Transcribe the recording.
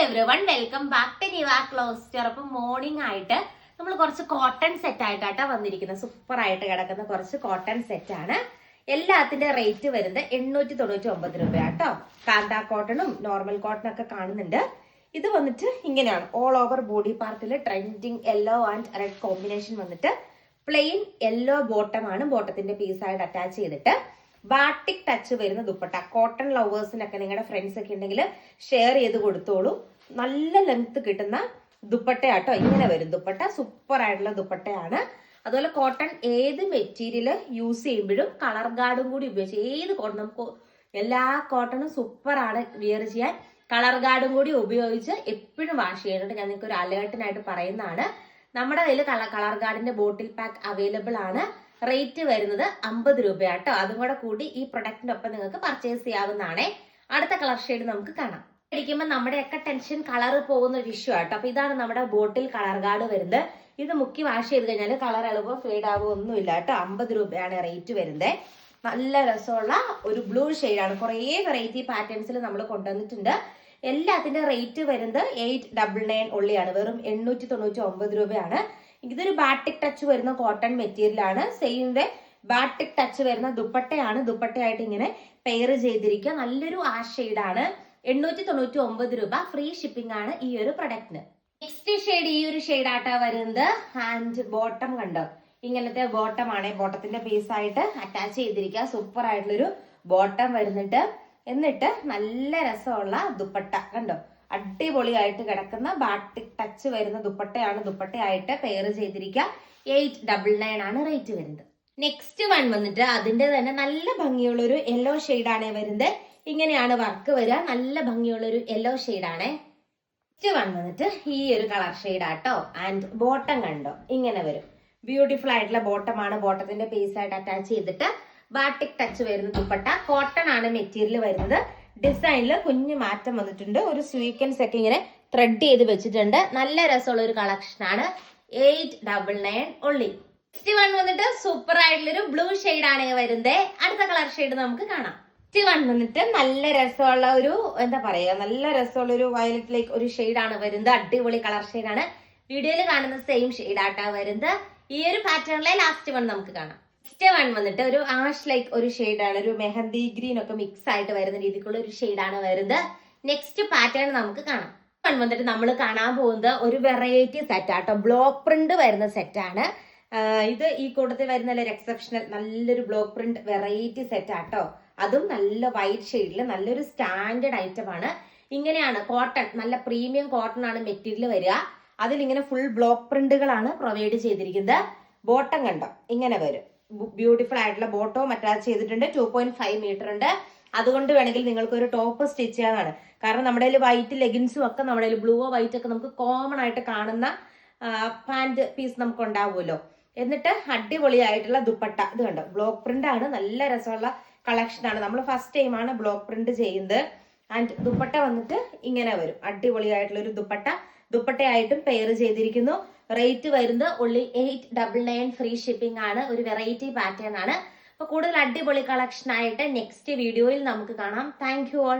Everyone welcome back to നിവാ ക്ലോസ്റ്റർ. അപ്പം morning ആയിട്ട് നമ്മൾ കുറച്ച് കോട്ടൺ സെറ്റ് ആയിട്ടാണ് വന്നിരിക്കുന്നത്. സൂപ്പർ ആയിട്ട് കിടക്കുന്ന കുറച്ച് കോട്ടൺ സെറ്റ് ആണ്. എല്ലാത്തിന്റെ റേറ്റ് വരുന്നത് 899 രൂപയാട്ടോ. കാന്ത കോട്ടണും നോർമൽ കോട്ടണും ഒക്കെ കാണുന്നുണ്ട്. ഇത് വന്നിട്ട് ഇങ്ങനെയാണ്. ഓൾ ഓവർ ബോഡി പാർട്ടിൽ trending yellow and red combination വന്നിട്ട് പ്ലെയിൻ യെല്ലോ ബോട്ടം ആണ്. ബോട്ടത്തിന്റെ പീസായിട്ട് അറ്റാച്ച് ചെയ്തിട്ട് ബാട്ടിക് ടച്ച് വരുന്ന ദുപ്പട്ട. കോട്ടൺ ലവേഴ്സിനൊക്കെ നിങ്ങളുടെ ഫ്രണ്ട്സ് ഒക്കെ ഉണ്ടെങ്കിൽ ഷെയർ ചെയ്ത് കൊടുത്തോളൂ. നല്ല ലെങ്ത് കിട്ടുന്ന ദുപ്പട്ടയാട്ടോ. ഇങ്ങനെ വരും ദുപ്പട്ട. സൂപ്പർ ആയിട്ടുള്ള ദുപ്പട്ടയാണ്. അതുപോലെ കോട്ടൺ ഏത് മെറ്റീരിയൽ യൂസ് ചെയ്യുമ്പോഴും കളർ ഗാർഡും കൂടി ഉപയോഗിച്ച് ഏത് കോട്ടൺ നമുക്ക് എല്ലാ കോട്ടണും സൂപ്പർ ആണ് വിയർ ചെയ്യാൻ. കളർ ഗാർഡും കൂടി ഉപയോഗിച്ച് എപ്പോഴും വാഷ് ചെയ്യാനായിട്ട് ഞാൻ നിങ്ങൾക്ക് ഒരു അലേർട്ടിനായിട്ട് പറയുന്നതാണ്. നമ്മുടെ കയ്യിൽ കളർ ഗാർഡിന്റെ ബോട്ടിൽ പാക്ക് അവൈലബിൾ ആണ്. റേറ്റ് വരുന്നത് 50 രൂപയാട്ടോ. അതും കൂടെ കൂടി ഈ പ്രൊഡക്റ്റിന്റെ ഒപ്പം നിങ്ങൾക്ക് പർച്ചേസ് ചെയ്യാവുന്നതാണ്. അടുത്ത കളർ ഷെയ്ഡ് നമുക്ക് കാണാം. അടിക്കുമ്പോൾ നമ്മുടെയൊക്കെ ടെൻഷൻ കളർ പോകുന്ന ഒരു ഇഷ്യൂ ആട്ടോ. അപ്പൊ ഇതാണ് നമ്മുടെ ബോട്ടിൽ കളർ ഗാർഡ് വരുന്നത്. ഇത് മുക്കി വാഷ് ചെയ്ത് കഴിഞ്ഞാൽ കളർ എളുപ്പം ഫെയ്ഡ് ആവുക ഒന്നുമില്ല കേട്ടോ. 50 രൂപയാണ് റേറ്റ് വരുന്നത്. നല്ല രസമുള്ള ഒരു ബ്ലൂ ഷെയ്ഡാണ്. കുറേ വെറൈറ്റി പാറ്റേൺസിൽ നമ്മൾ കൊണ്ടുവന്നിട്ടുണ്ട്. എല്ലാത്തിന്റെ റേറ്റ് വരുന്നത് 899 ഉള്ളിയാണ്. വെറും 899 രൂപയാണ്. ഇതൊരു ബാട്ടിക് ടച്ച് വരുന്ന കോട്ടൺ മെറ്റീരിയൽ ആണ്. സെയിം വേ ബാട്ടിക് ടച്ച് വരുന്ന ദുപ്പട്ടയാണ്. ദുപ്പട്ടയായിട്ട് ഇങ്ങനെ പെയർ ചെയ്തിരിക്കുക. നല്ലൊരു ആ ഷെയ്ഡാണ്. 899 രൂപ. ഫ്രീ ഷിപ്പിംഗ് ആണ് ഈ ഒരു പ്രൊഡക്റ്റിന്. നെക്സ്റ്റ് ഷെയ്ഡ് ഈ ഒരു ഷെയ്ഡായിട്ടാ വരുന്നത്. ആൻഡ് ബോട്ടം കണ്ടോ, ഇങ്ങനത്തെ ബോട്ടം ആണ്. ബോട്ടത്തിന്റെ പീസായിട്ട് അറ്റാച്ച് ചെയ്തിരിക്കുക. സൂപ്പർ ആയിട്ടുള്ളൊരു ബോട്ടം വരുന്നുണ്ട്. എന്നിട്ട് നല്ല രസമുള്ള ദുപ്പട്ട കണ്ടോ, അടിപൊളിയായിട്ട് കിടക്കുന്ന ബാട്ടിക് ടച്ച് വരുന്ന ദുപ്പട്ടയാണ്. ദുപ്പട്ടയായിട്ട് പെയർ ചെയ്തിരിക്കുക. 899 ആണ് റേറ്റ് വരുന്നത്. നെക്സ്റ്റ് വൺ വന്നിട്ട് അതിന്റെ തന്നെ നല്ല ഭംഗിയുള്ള ഒരു യെല്ലോ ഷെയ്ഡാണ് വരുന്നത്. ഇങ്ങനെയാണ് വർക്ക് വരിക. നല്ല ഭംഗിയുള്ള ഒരു യെല്ലോ ഷെയ്ഡാണ്. നെക്സ്റ്റ് വൺ വന്നിട്ട് ഈ ഒരു കളർ ഷെയ്ഡാട്ടോ. ആൻഡ് ബോട്ടം കണ്ടോ, ഇങ്ങനെ വരും. ബ്യൂട്ടിഫുൾ ആയിട്ടുള്ള ബോട്ടമാണ്. ബോട്ടത്തിന്റെ പീസായിട്ട് അറ്റാച്ച് ചെയ്തിട്ട് ബാട്ടിക് ടച്ച് വരുന്ന ദുപ്പട്ട. കോട്ടൺ ആണ് മെറ്റീരിയൽ വരുന്നത്. ഡിസൈനിൽ കുഞ്ഞു മാറ്റം വന്നിട്ടുണ്ട്. ഒരു സ്വീക്കൻസ് ഒക്കെ ഇങ്ങനെ ത്രെഡ് ചെയ്ത് വെച്ചിട്ടുണ്ട്. നല്ല രസമുള്ള ഒരു കളക്ഷൻ ആണ്. 899 ഉള്ളി. നെക്സ്റ്റ് വൺ വന്നിട്ട് സൂപ്പർ ആയിട്ടുള്ളൊരു ബ്ലൂ ഷെയ്ഡ് ആണ് വരുന്നത്. അടുത്ത കളർ ഷെയ്ഡ് നമുക്ക് കാണാം. നെക്സ്റ്റ് വൺ വന്നിട്ട് നല്ല രസമുള്ള ഒരു എന്താ പറയാ, നല്ല രസമുള്ള ഒരു വയലറ്റ് ലൈക്ക് ഒരു ഷെയ്ഡാണ് വരുന്നത്. അടിപൊളി കളർ ഷെയ്ഡാണ്. വീഡിയോയിൽ കാണുന്ന സെയിം ഷെയ്ഡാട്ടാ വരുന്നത്. ഈ ഒരു പാറ്റേണിലെ ലാസ്റ്റ് വൺ നമുക്ക് കാണാം. നെക്സ്റ്റ് വൺ വന്നിട്ട് ഒരു ആഷ് ലൈക്ക് ഒരു ഷെയ്ഡാണ്. ഒരു മെഹന്തി ഗ്രീൻ ഒക്കെ മിക്സ് ആയിട്ട് വരുന്ന രീതിക്കുള്ള ഒരു ഷെയ്ഡാണ് വരുന്നത്. നെക്സ്റ്റ് പാറ്റേൺ നമുക്ക് കാണാം. വൺ വന്നിട്ട് നമ്മൾ കാണാൻ പോകുന്നത് ഒരു വെറൈറ്റി സെറ്റ് ആട്ടോ. ബ്ലോക്ക് പ്രിന്റ് വരുന്ന സെറ്റാണ് ഇത്. ഈ കൂട്ടത്തിൽ വരുന്ന ഒരു എക്സെപ്ഷണൽ നല്ലൊരു ബ്ലോക്ക് പ്രിന്റ് വെറൈറ്റി സെറ്റ് ആട്ടോ. അതും നല്ല വൈറ്റ് ഷെയ്ഡിൽ നല്ലൊരു സ്റ്റാൻഡേർഡ് ഐറ്റം ആണ്. ഇങ്ങനെയാണ് കോട്ടൺ, നല്ല പ്രീമിയം കോട്ടൺ ആണ് മെറ്റീരിയൽ വരിക. അതിലിങ്ങനെ ഫുൾ ബ്ലോക്ക് പ്രിന്റുകളാണ് പ്രൊവൈഡ് ചെയ്തിരിക്കുന്നത്. ബോട്ടം കണ്ടോ, ഇങ്ങനെ വരും. ബ്യൂട്ടിഫുൾ ആയിട്ടുള്ള ബോട്ടവും അറ്റാച്ച് ചെയ്തിട്ടുണ്ട്. 2.5 മീറ്റർ ഉണ്ട്. അതുകൊണ്ട് വേണമെങ്കിൽ നിങ്ങൾക്ക് ഒരു ടോപ്പ് സ്റ്റിച്ച് ചെയ്യാനാണ്. കാരണം നമ്മുടെ കയ്യിൽ വൈറ്റ് ലെഗിൻസും ഒക്കെ നമ്മുടെ കയ്യിൽ ബ്ലൂവോ വൈറ്റ് ഒക്കെ നമുക്ക് കോമൺ ആയിട്ട് കാണുന്ന പാന്റ് പീസ് നമുക്ക് ഉണ്ടാവുമല്ലോ. എന്നിട്ട് അടിപൊളിയായിട്ടുള്ള ദുപ്പട്ട. ഇത് കണ്ടോ, ബ്ലോക്ക് പ്രിന്റ് ആണ്. നല്ല രസമുള്ള കളക്ഷൻ ആണ്. നമ്മൾ ഫസ്റ്റ് ടൈം ആണ് ബ്ലോക്ക് പ്രിന്റ് ചെയ്യുന്നത്. ആൻഡ് ദുപ്പട്ട വന്നിട്ട് ഇങ്ങനെ വരും. അടിപൊളിയായിട്ടുള്ള ഒരു ദുപ്പട്ട. ദുപ്പട്ടയായിട്ടും പെയർ ചെയ്തിരിക്കുന്നു. റേറ്റ് വരുന്നത് ഉള്ളി 899. ഫ്രീ ഷിപ്പിംഗ് ആണ്. ഒരു വെറൈറ്റി പാറ്റേൺ ആണ്. അപ്പൊ കൂടുതൽ അടിപൊളി കളക്ഷൻ ആയിട്ട് നെക്സ്റ്റ് വീഡിയോയിൽ നമുക്ക് കാണാം. Thank you all.